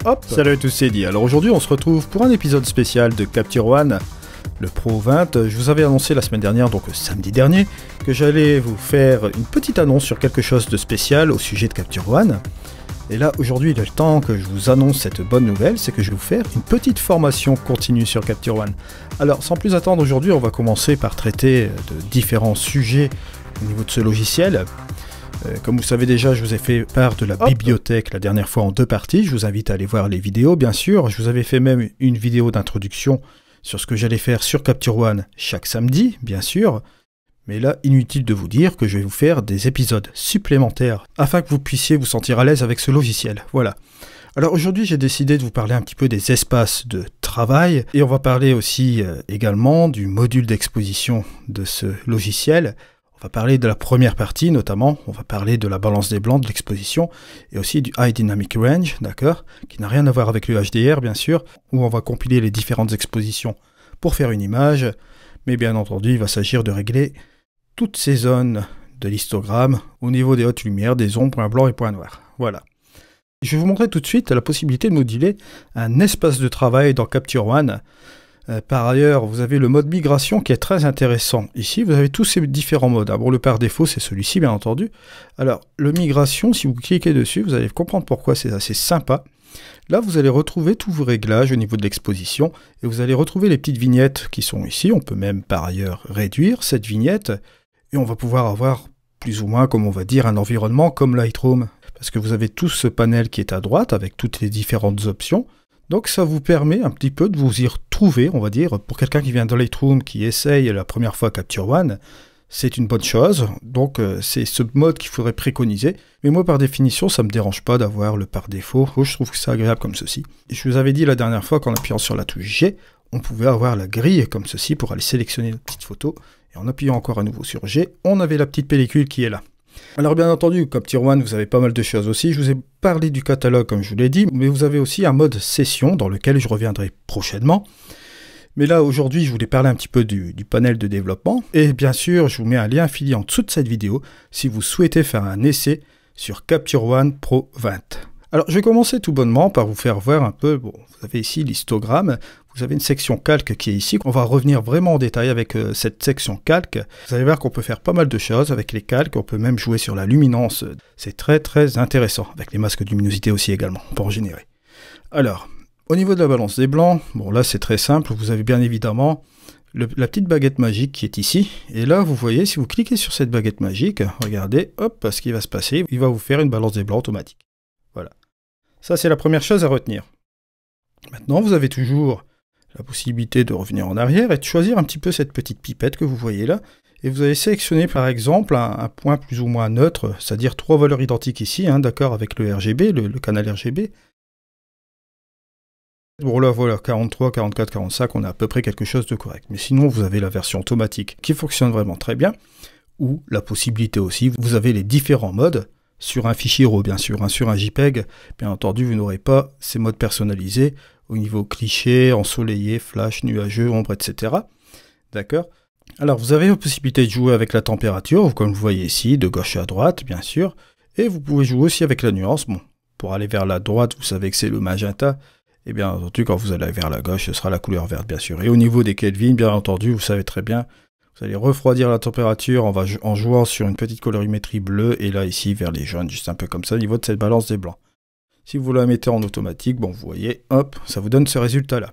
Hop. Salut à tous, c'est Eddie. Alors aujourd'hui on se retrouve pour un épisode spécial de Capture One, le Pro 20. Je vous avais annoncé la semaine dernière, donc samedi dernier, que j'allais vous faire une petite annonce sur quelque chose de spécial au sujet de Capture One. Et là aujourd'hui il est le temps que je vous annonce cette bonne nouvelle, c'est que je vais vous faire une petite formation continue sur Capture One. Alors sans plus attendre, aujourd'hui on va commencer par traiter de différents sujets au niveau de ce logiciel. Comme vous savez déjà, je vous ai fait part de la bibliothèque la dernière fois en 2 parties. Je vous invite à aller voir les vidéos, bien sûr. Je vous avais fait même une vidéo d'introduction sur ce que j'allais faire sur Capture One chaque samedi, bien sûr. Mais là, inutile de vous dire que je vais vous faire des épisodes supplémentaires afin que vous puissiez vous sentir à l'aise avec ce logiciel. Voilà. Alors aujourd'hui, j'ai décidé de vous parler un petit peu des espaces de travail et on va parler aussi également du module d'exposition de ce logiciel. On va parler de la première partie notamment, on va parler de la balance des blancs, de l'exposition, et aussi du High Dynamic Range, d'accord, qui n'a rien à voir avec le HDR bien sûr, où on va compiler les différentes expositions pour faire une image, mais bien entendu il va s'agir de régler toutes ces zones de l'histogramme au niveau des hautes lumières, des ombres, points blancs et points noirs. Voilà. Je vais vous montrer tout de suite la possibilité de moduler un espace de travail dans Capture One. Par ailleurs, vous avez le mode migration qui est très intéressant. Ici, vous avez tous ces différents modes. Bon, le par défaut, c'est celui-ci, bien entendu. Alors, le migration, si vous cliquez dessus, vous allez comprendre pourquoi c'est assez sympa. Là, vous allez retrouver tous vos réglages au niveau de l'exposition et vous allez retrouver les petites vignettes qui sont ici. On peut même, par ailleurs, réduire cette vignette et on va pouvoir avoir plus ou moins, comme on va dire, un environnement comme Lightroom. Parce que vous avez tout ce panel qui est à droite avec toutes les différentes options. Donc ça vous permet un petit peu de vous y retrouver, on va dire, pour quelqu'un qui vient de Lightroom, qui essaye la première fois Capture One, c'est une bonne chose, donc c'est ce mode qu'il faudrait préconiser. Mais moi par définition, ça ne me dérange pas d'avoir le par défaut, je trouve que c'est agréable comme ceci. Et je vous avais dit la dernière fois qu'en appuyant sur la touche G, on pouvait avoir la grille comme ceci pour aller sélectionner la petite photo, et en appuyant encore à nouveau sur G, on avait la petite pellicule qui est là. Alors bien entendu, Capture One, vous avez pas mal de choses aussi. Je vous ai parlé du catalogue comme je vous l'ai dit, mais vous avez aussi un mode session dans lequel je reviendrai prochainement. Mais là aujourd'hui, je voulais parler un petit peu du panel de développement. Et bien sûr, je vous mets un lien affilié en dessous de cette vidéo si vous souhaitez faire un essai sur Capture One Pro 20. Alors je vais commencer tout bonnement par vous faire voir un peu, bon, vous avez ici l'histogramme. Vous avez une section calque qui est ici. On va revenir vraiment en détail avec cette section calque. Vous allez voir qu'on peut faire pas mal de choses avec les calques. On peut même jouer sur la luminance. C'est très très intéressant. Avec les masques de luminosité aussi également. On peut en générer. Alors, au niveau de la balance des blancs, bon là c'est très simple. Vous avez bien évidemment la petite baguette magique qui est ici. Et là vous voyez, si vous cliquez sur cette baguette magique, regardez, hop, ce qui va se passer. Il va vous faire une balance des blancs automatique. Voilà. Ça c'est la première chose à retenir. Maintenant vous avez toujours la possibilité de revenir en arrière et de choisir un petit peu cette petite pipette que vous voyez là. Et vous allez sélectionner par exemple un point plus ou moins neutre, c'est-à-dire 3 valeurs identiques ici, hein, d'accord, avec le RGB, le canal RGB. Bon là voilà, 43, 44, 45, on a à peu près quelque chose de correct. Mais sinon vous avez la version automatique qui fonctionne vraiment très bien. Ou la possibilité aussi, vous avez les différents modes. Sur un fichier RAW bien sûr, hein, sur un JPEG, bien entendu vous n'aurez pas ces modes personnalisés au niveau cliché, ensoleillé, flash, nuageux, ombre, etc. D'accord? Alors vous avez la possibilité de jouer avec la température, comme vous voyez ici, de gauche à droite bien sûr, et vous pouvez jouer aussi avec la nuance. Bon, pour aller vers la droite, vous savez que c'est le magenta, et bien entendu quand vous allez vers la gauche, ce sera la couleur verte bien sûr. Et au niveau des Kelvin, bien entendu, vous savez très bien, vous allez refroidir la température en jouant sur une petite colorimétrie bleue, et là ici vers les jaunes, juste un peu comme ça, au niveau de cette balance des blancs. Si vous la mettez en automatique, bon vous voyez, hop, ça vous donne ce résultat-là.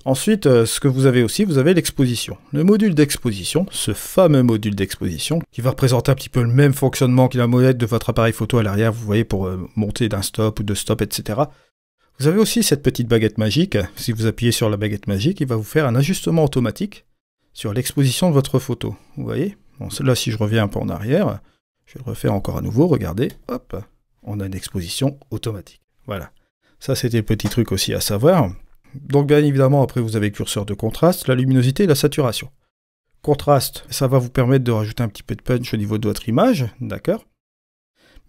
Ensuite, ce que vous avez aussi, vous avez l'exposition. Le module d'exposition, ce fameux module d'exposition, qui va représenter un petit peu le même fonctionnement que la molette de votre appareil photo à l'arrière, vous voyez, pour monter d'un stop ou de stop, etc. Vous avez aussi cette petite baguette magique. Si vous appuyez sur la baguette magique, il va vous faire un ajustement automatique sur l'exposition de votre photo. Vous voyez? Bon, là, si je reviens un peu en arrière, je vais le refaire encore à nouveau, regardez, hop, on a une exposition automatique. Voilà. Ça, c'était le petit truc aussi à savoir. Donc, bien évidemment, après, vous avez le curseur de contraste, la luminosité et la saturation. Contraste, ça va vous permettre de rajouter un petit peu de punch au niveau de votre image, d'accord?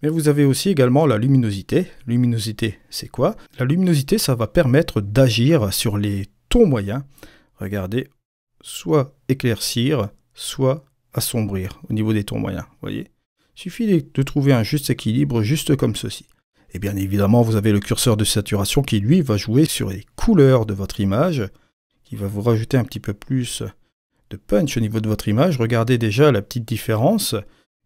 Mais vous avez aussi également la luminosité. Luminosité, c'est quoi? La luminosité, ça va permettre d'agir sur les tons moyens. Regardez, soit éclaircir, soit assombrir au niveau des tons moyens, vous voyez? Il suffit de trouver un juste équilibre, juste comme ceci. Et bien évidemment, vous avez le curseur de saturation qui, lui, va jouer sur les couleurs de votre image, qui va vous rajouter un petit peu plus de punch au niveau de votre image. Regardez déjà la petite différence,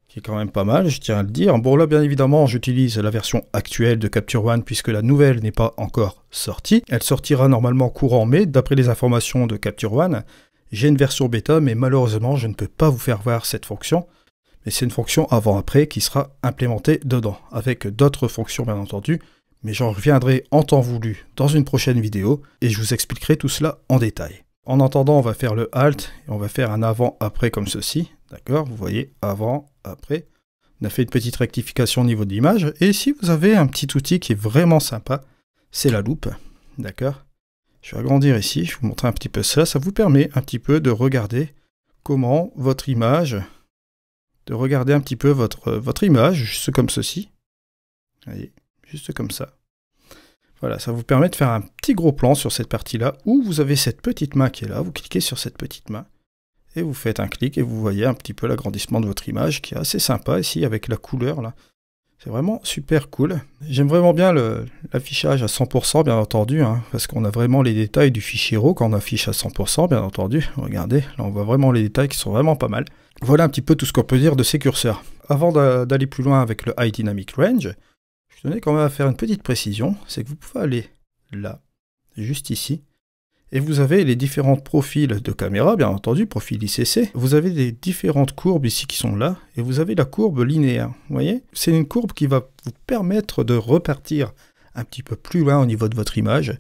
qui est quand même pas mal, je tiens à le dire. Bon, là, bien évidemment, j'utilise la version actuelle de Capture One, puisque la nouvelle n'est pas encore sortie. Elle sortira normalement courant mai, d'après les informations de Capture One. J'ai une version bêta, mais malheureusement, je ne peux pas vous faire voir cette fonction. Mais c'est une fonction avant-après qui sera implémentée dedans, avec d'autres fonctions bien entendu, mais j'en reviendrai en temps voulu dans une prochaine vidéo, et je vous expliquerai tout cela en détail. En attendant, on va faire le Alt, et on va faire un avant-après comme ceci, d'accord? Vous voyez, avant, après. On a fait une petite rectification au niveau de l'image, et ici vous avez un petit outil qui est vraiment sympa, c'est la loupe, d'accord? Je vais agrandir ici, je vais vous montrer un petit peu ça, ça vous permet un petit peu de regarder comment votre image... de regarder un petit peu votre image, juste comme ceci. Vous voyez, juste comme ça. Voilà, ça vous permet de faire un petit gros plan sur cette partie-là, où vous avez cette petite main qui est là, vous cliquez sur cette petite main, et vous faites un clic, et vous voyez un petit peu l'agrandissement de votre image, qui est assez sympa ici, avec la couleur, là. C'est vraiment super cool. J'aime vraiment bien l'affichage à 100%, bien entendu, hein, parce qu'on a vraiment les détails du fichier RAW quand on affiche à 100%, bien entendu. Regardez, là on voit vraiment les détails qui sont vraiment pas mal. Voilà un petit peu tout ce qu'on peut dire de ces curseurs. Avant d'aller plus loin avec le High Dynamic Range, je tenais quand même à faire une petite précision, c'est que vous pouvez aller là, juste ici, et vous avez les différents profils de caméra, bien entendu, profil ICC. Vous avez les différentes courbes ici qui sont là, et vous avez la courbe linéaire, vous voyez? C'est une courbe qui va vous permettre de repartir un petit peu plus loin au niveau de votre image.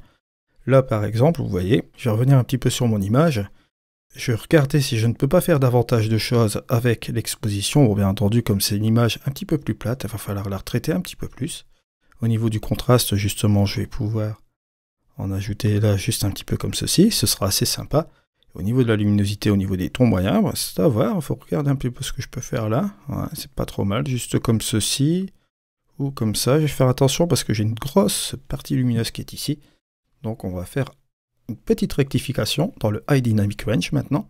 Là, par exemple, vous voyez, je vais revenir un petit peu sur mon image. Je vais regarder si je ne peux pas faire davantage de choses avec l'exposition. Bon, bien entendu, comme c'est une image un petit peu plus plate, il va falloir la retraiter un petit peu plus. Au niveau du contraste, justement, je vais pouvoir en ajouter là juste un petit peu comme ceci. Ce sera assez sympa. Au niveau de la luminosité, au niveau des tons moyens, bah, c'est à voir. Il faut regarder un petit peu ce que je peux faire là. Ouais, c'est pas trop mal, juste comme ceci. Ou comme ça. Je vais faire attention parce que j'ai une grosse partie lumineuse qui est ici. Donc on va faire une petite rectification dans le High Dynamic Range maintenant.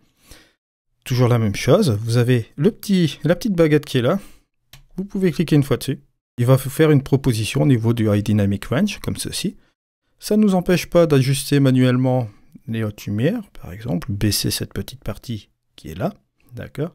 Toujours la même chose, vous avez la petite baguette qui est là. Vous pouvez cliquer une fois dessus. Il va vous faire une proposition au niveau du High Dynamic Range, comme ceci. Ça ne nous empêche pas d'ajuster manuellement les hautes lumières, par exemple, baisser cette petite partie qui est là, d'accord?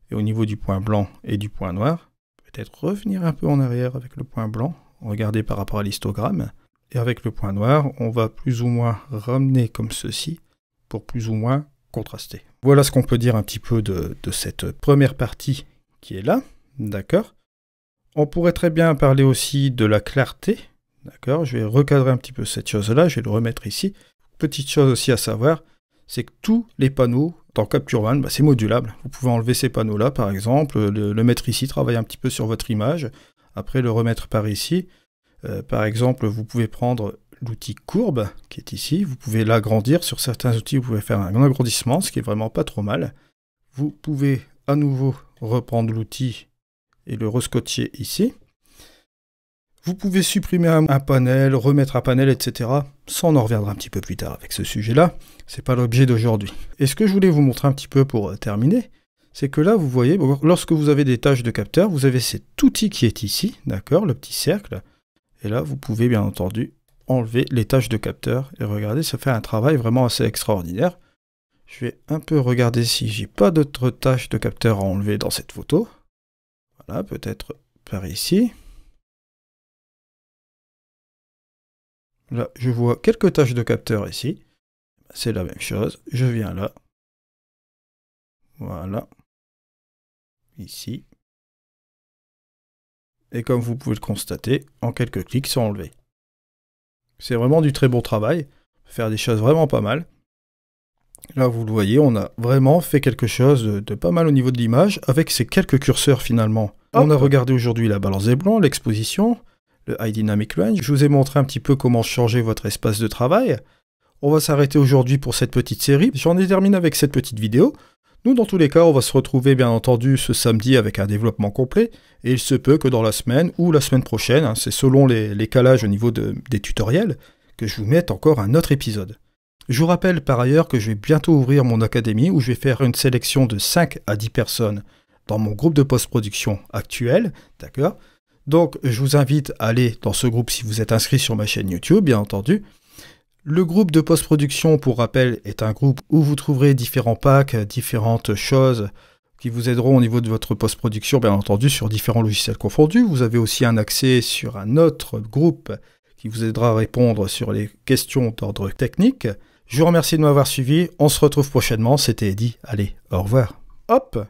Et au niveau du point blanc et du point noir, peut-être revenir un peu en arrière avec le point blanc, regardez par rapport à l'histogramme. Et avec le point noir, on va plus ou moins ramener comme ceci, pour plus ou moins contraster. Voilà ce qu'on peut dire un petit peu de cette première partie qui est là, d'accord? On pourrait très bien parler aussi de la clarté, d'accord? Je vais recadrer un petit peu cette chose-là, je vais le remettre ici. Petite chose aussi à savoir, c'est que tous les panneaux dans Capture One, bah, c'est modulable. Vous pouvez enlever ces panneaux-là, par exemple, le mettre ici, travailler un petit peu sur votre image, après le remettre par ici. Par exemple, vous pouvez prendre l'outil courbe qui est ici, vous pouvez l'agrandir. Sur certains outils, vous pouvez faire un agrandissement, ce qui est vraiment pas trop mal. Vous pouvez à nouveau reprendre l'outil et le rescotcher ici. Vous pouvez supprimer un panel, remettre un panel, etc. Ça, on en reviendra un petit peu plus tard avec ce sujet-là. C'est pas l'objet d'aujourd'hui. Et ce que je voulais vous montrer un petit peu pour terminer, c'est que là, vous voyez, lorsque vous avez des tâches de capteur, vous avez cet outil qui est ici, d'accord, le petit cercle. Et là, vous pouvez bien entendu enlever les tâches de capteur. Et regardez, ça fait un travail vraiment assez extraordinaire. Je vais un peu regarder si j'ai pas d'autres tâches de capteur à enlever dans cette photo. Voilà, peut-être par ici. Là, je vois quelques tâches de capteur ici. C'est la même chose. Je viens là. Voilà. Ici. Et comme vous pouvez le constater, en quelques clics, c'est enlevé. C'est vraiment du très bon travail. Faire des choses vraiment pas mal. Là, vous le voyez, on a vraiment fait quelque chose de pas mal au niveau de l'image, avec ces quelques curseurs finalement. On a regardé aujourd'hui la balance des blancs, l'exposition, le High Dynamic Range. Je vous ai montré un petit peu comment changer votre espace de travail. On va s'arrêter aujourd'hui pour cette petite série. J'en ai terminé avec cette petite vidéo. Nous, dans tous les cas, on va se retrouver bien entendu ce samedi avec un développement complet. Et il se peut que dans la semaine ou la semaine prochaine, hein, c'est selon les calages au niveau des tutoriels, que je vous mette encore un autre épisode. Je vous rappelle par ailleurs que je vais bientôt ouvrir mon académie où je vais faire une sélection de 5 à 10 personnes dans mon groupe de post-production actuel, d'accord? Donc je vous invite à aller dans ce groupe si vous êtes inscrit sur ma chaîne YouTube, bien entendu. Le groupe de post-production, pour rappel, est un groupe où vous trouverez différents packs, différentes choses qui vous aideront au niveau de votre post-production, bien entendu, sur différents logiciels confondus. Vous avez aussi un accès sur un autre groupe qui vous aidera à répondre sur les questions d'ordre technique. Je vous remercie de m'avoir suivi. On se retrouve prochainement. C'était Eddy. Allez, au revoir. Hop!